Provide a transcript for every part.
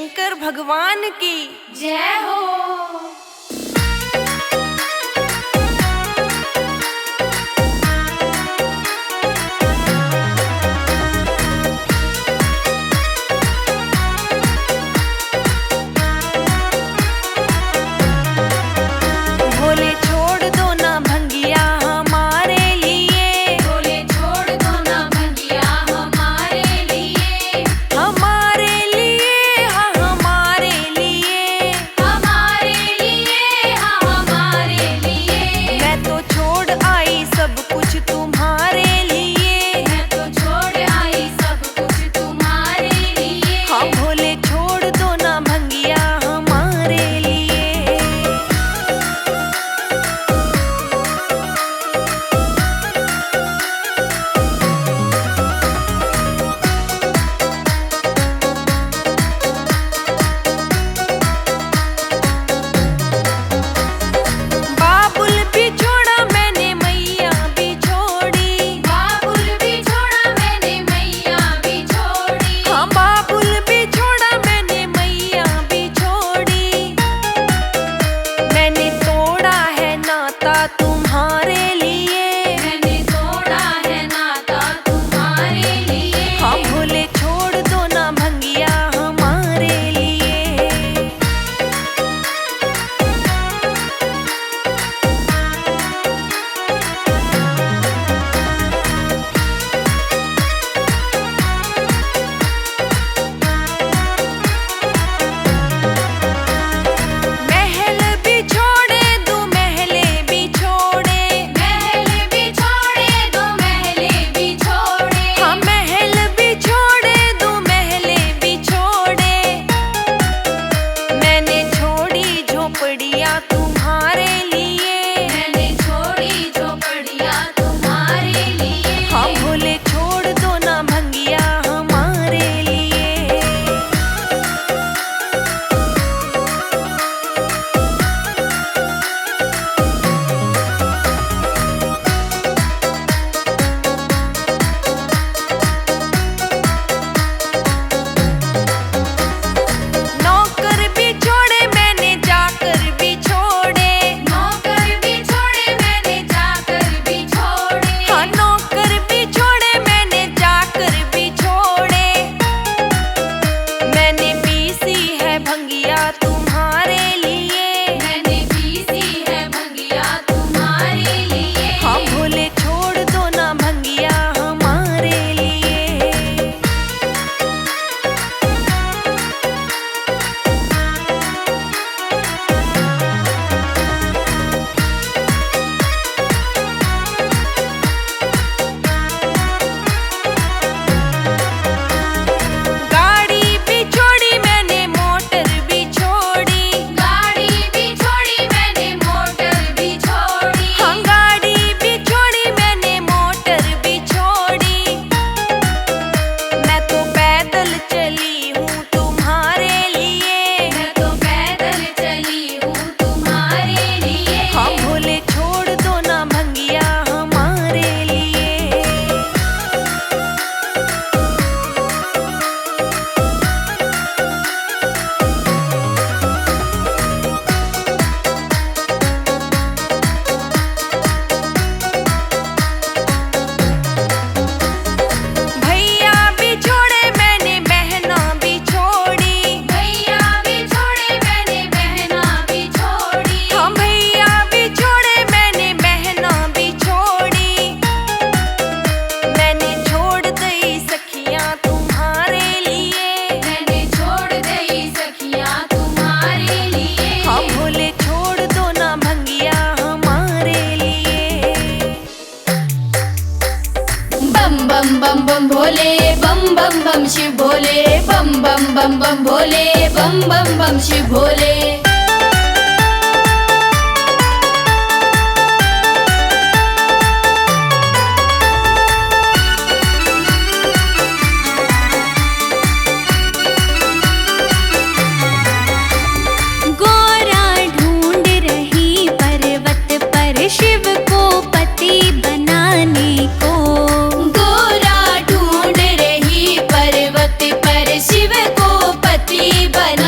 शंकर भगवान की जय हो। भोले छोड़ दो ना भंगिया हमारे लिए, भोले छोड़ दो ना भंगिया हमारे लिए, हमारे लिए हाँ हमारे लिए, हमारे लिए हाँ हमारे लिए। मैं तो छोड़ आई सब कुछ तुम्हारे लिए, मैं तो छोड़ आई सब कुछ तुम्हारे लिए। हाँ भोले छोड़ दो ना भंगिया हमारे लिए। बाबुल भी छोड़ा मैंने मैया भी छोड़ी, बाबुल भी छोड़ा मैंने मैया भी छोड़ी, हाँ बाबुल भी छोड़ा मैंने मैया भी छोड़ी। मैंने तोड़ा है नाता तुम्हारे लिए, मैंने तोड़ा है नाता तुम्हारे लिए। हाँ भोले छोड़ दो ना भंगिया हमारे लिए। महल भी छोड़े दो महले भी छोड़े, महल भी छोड़े दो महले भी छोड़े, हाँ महल भी छोड़े दो महले भी छोड़े। मैंने छोड़ी झोपड़ियाँ तुम्हारे लिए, मैंने छोड़ी झोपड़ियाँ तुम्हारे लिए। हाँ भोले छोड़ दो ना भंगिया हमारे लिए। नौकर भी छोड़े मैंने जाकर भी छोड़े, नौकर भी छोड़े मैंने जाकर भी छोड़े, हाँ नौकर भी छोड़े मैंने जाकर भी छोड़े। मैंने पीसी है भंगिया तुम्हारे लिए, मैंने पीसी है भंगिया तुम्हारे लिए। हाँ भोले छोड़ दो ना भंगिया हमारे लिए। गाड़ी भी छोड़ी मैंने मोटर भी छोड़ी, गाड़ी भी छोड़ी मैंने मोटर भी छोड़ी, हाँ गाड़ी भी छोड़ी मैंने मोटर भी छोड़ी। मैं तो पैदल चली हूँ तुम्हारे लिए, मैं तो पैदल चली हूँ तुम्हारे लिए। हाँ भोले छोड़ दो ना भंगिया हमारे लिए। भैया भी छोड़े मैंने बहना भी छोड़ी, भैया भी छोड़े मैंने बहना भी छोड़ी, हाँ भैया भी छोड़े मैंने बहना भी छोड़ी। मैंने छोड़ दी सखियाँ तुम्हारे लिए, मैंने छोड़ दी सखियाँ तुम्हारे लिए। हाँ भोले छोड़ दो ना भंगिया हमारे लिए। बम बम बम बम भोले, बम बम बम शिव भोले, बम बम बम बम भोले, बम बम बम शिव भोले। गोरा ढूंढ रही पर्वत पर शिव को पति बनाने को, गोरा ढूंढ रही पर्वत पर शिव को पति बना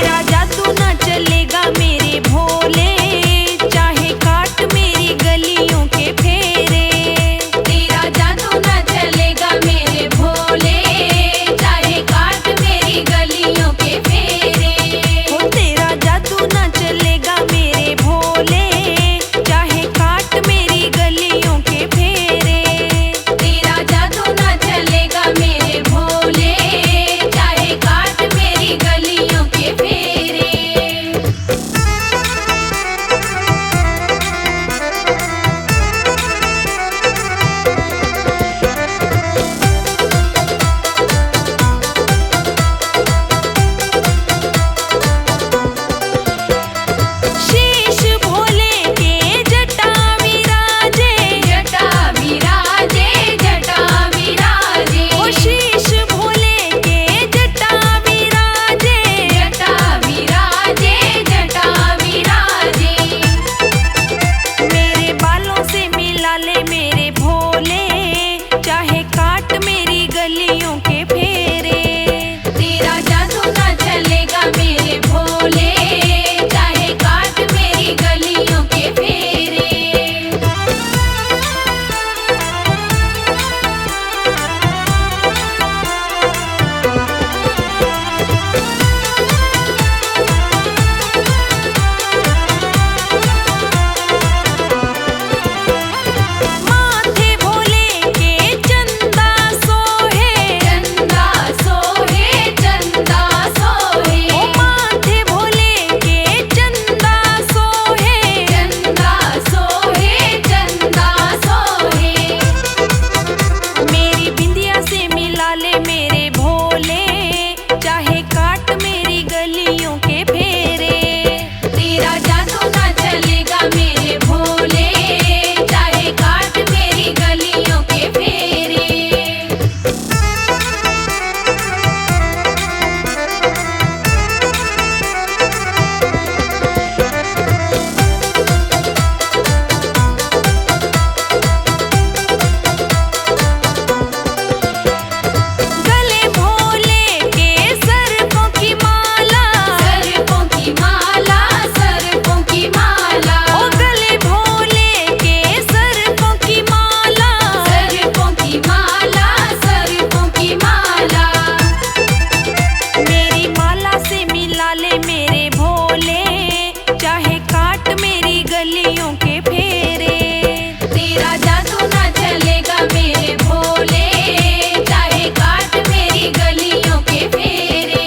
तेरा जादू ना चलेगा मेरे भोले, चाहे काट मेरी गलियों के फेरे। तेरा जादू न चलेगा मेरे भोले, चाहे काट मेरी गलियों के फेरे। हो तेरा जादू ना चलेगा मेरे भोले, चाहे काट मेरी गलियों के फेरे। तेरा जादू न चलेगा मेरे भोले, चाहे काट मेरी गलियों के फेरे। शीश भोले के जटा विराजे, जटा विराजे, जटा विराजे। ओ शीश भोले के जटा विराजे। जटा विराजे, जटा विराजे। मेरे बालों से मिला ले मेरे भोले, चाहे काट मेरी गलियों के फेरे। तेरा जादू न चलेगा मेरे भोले, चाहे काट मेरी गलियों के फेरे। माथे भोले के चंदा सोहे, चंदा सोहे, चंदा सोहे। ओ माथे भोले के चंदा सोहे। चंदा सोहे, चंदा सोहे। मेरी बिंदिया से मिला ले मेरे भोले, चाहे काट मेरी गलियों के फेरे। तेरा जादू न चलेगा मेरे भोले, चाहे काट मेरी गलियों के फेरे। गले भोले के सर्पों की माला। सर्पों की माला, सर्पों की माला। ओ गले भोले के सर्पों की माला। सर्पों की माला, सर्पों की माला। मेरी माला से मिला ले मेरे भोले, चाहे काट मेरी गलियों के फेरे। तेरा जादू न चलेगा मेरे भोले, चाहे काट मेरी गलियों के फेरे।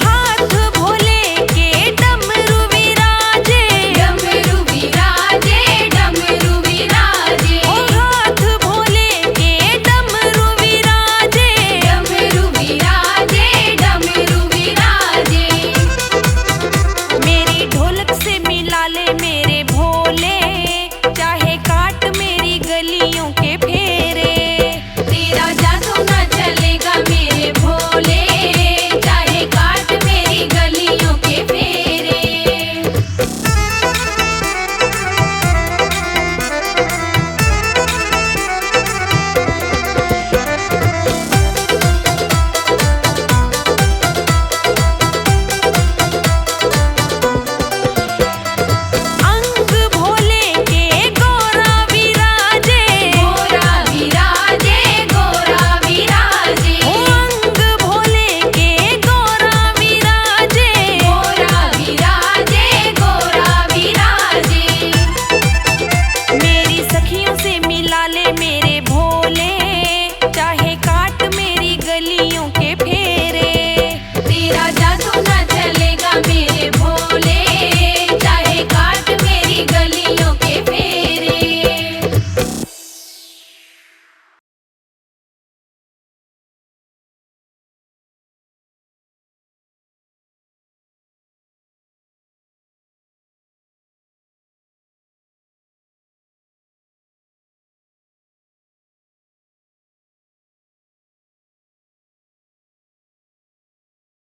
हाथ भोले के डमरू विराजे। डमरू विराजे, डमरू विराजे। ओ हाथ भोले के डमरू विराजे। डमरू विराजे, डमरू विराजे। मेरी ढोलक से मिला ले मेरे भोले, चाहे काट मेरी गलियों के फेरे। तेरा जादू न चलेगा मेरे भोले, चाहे काट मेरी गलियों के फेरे। अंग भोले के गोरा विराजे। गोरा विराजे, गोरा विराजे। ओ अंग भोले के गोरा विराजे। गोरा विराजे, गोरा विराजे। मेरी सखियों से मिला ले मेरे भोले, चाहे काट मेरी गलियों के फेरे। तेरा जादू न चलेगा मेरे